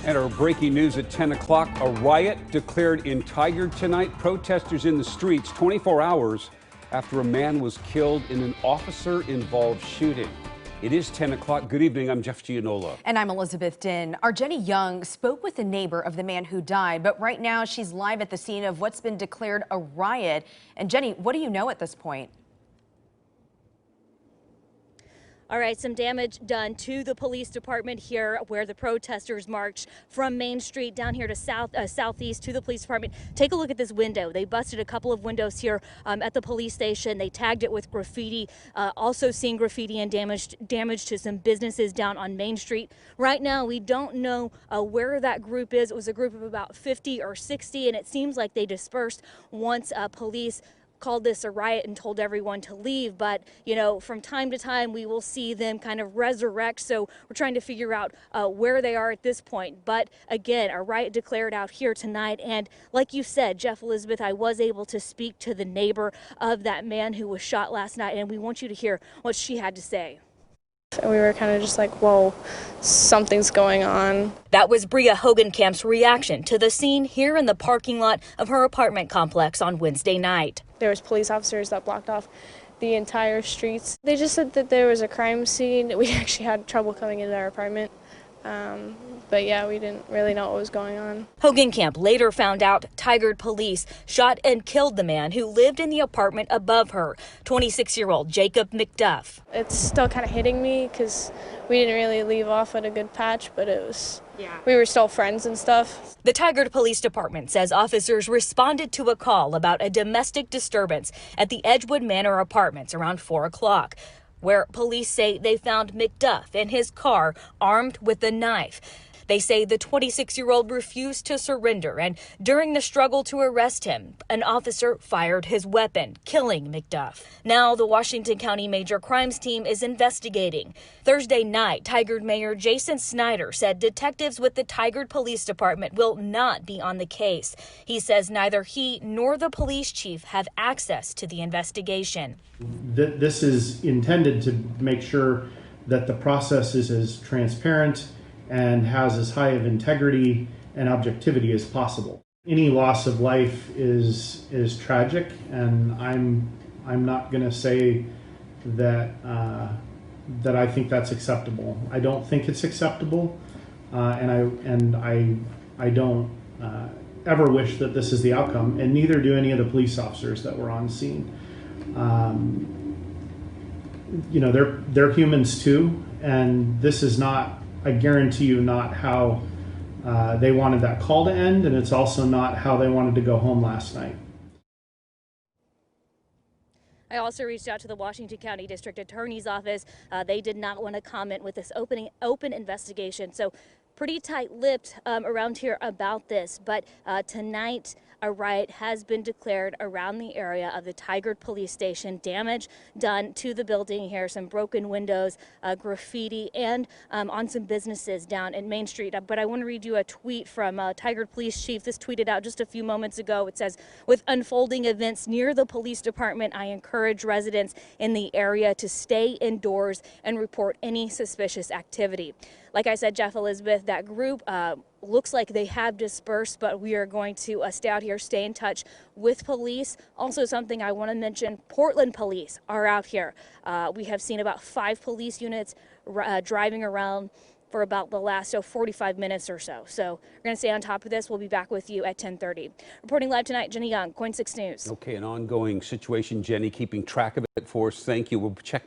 And our breaking news at 10 o'clock, a riot declared in Tigard tonight. Protesters in the streets 24 hours after a man was killed in an officer-involved shooting. It is 10 o'clock. Good evening. I'm Jeff Gianola. And I'm Elizabeth Din. Our Jenny Young spoke with a neighbor of the man who died, but right now she's live at the scene of what's been declared a riot. And Jenny, what do you know at this point? All right, some damage done to the police department here where the protesters marched from Main Street down here to southeast to the police department. Take a look at this window. They busted a couple of windows here at the police station. They tagged it with graffiti, also seeing graffiti and damage to some businesses down on Main Street. Right now, we don't know where that group is. It was a group of about 50 or 60, and it seems like they dispersed once police called this a riot and told everyone to leave. But, you know, from time to time, we will see them kind of resurrect. So we're trying to figure out where they are at this point. But again, a riot declared out here tonight. And like you said, Jeff, Elizabeth, I was able to speak to the neighbor of that man who was shot last night. And we want you to hear what she had to say. And we were kind of just like, whoa, something's going on. That was Bria Hogenkamp's reaction to the scene here in the parking lot of her apartment complex on Wednesday night. There was police officers that blocked off the entire streets. They just said that there was a crime scene. We actually had trouble coming into our apartment. But yeah, we didn't really know what was going on. Hogenkamp later found out Tigard police shot and killed the man who lived in the apartment above her, 26-year-old Jacob McDuff. It's still kind of hitting me because we didn't really leave off at a good patch, but we were still friends and stuff. The Tigard Police Department says officers responded to a call about a domestic disturbance at the Edgewood Manor Apartments around 4 o'clock. Where police say they found McDuff in his car armed with a knife. They say the 26-year-old refused to surrender, and during the struggle to arrest him, an officer fired his weapon, killing McDuff. Now the Washington County Major Crimes Team is investigating. Thursday night, Tigard Mayor Jason Snyder said detectives with the Tigard Police Department will not be on the case. He says neither he nor the police chief have access to the investigation. This is intended to make sure that the process is as transparent and has as high of integrity and objectivity as possible. Any loss of life is tragic, and I'm not going to say that that I think that's acceptable. I don't think it's acceptable, and I don't ever wish that this is the outcome, and neither do any of the police officers that were on scene. You know, they're humans too, and this is not, I guarantee you, not how they wanted that call to end, and it's also not how they wanted to go home last night. I also reached out to the Washington County District Attorney's Office. They did not want to comment with this open investigation. So pretty tight-lipped around here about this. But tonight, a riot has been declared around the area of the Tigard Police Station. Damage done to the building here, some broken windows, graffiti, and on some businesses down in Main Street. But I want to read you a tweet from Tigard Police Chief. This tweeted out just a few moments ago. It says, with unfolding events near the police department, I encourage residents in the area to stay indoors and report any suspicious activity. Like I said, Jeff, Elizabeth, that group looks like they have dispersed, but we are going to stay out here, stay in touch with police. Also, something I want to mention, Portland police are out here. We have seen about 5 police units driving around for about the last 45 minutes or so. So we're going to stay on top of this. We'll be back with you at 10:30. Reporting live tonight, Jenny Young, KOIN 6 News. Okay, an ongoing situation, Jenny, keeping track of it for us. Thank you. We'll check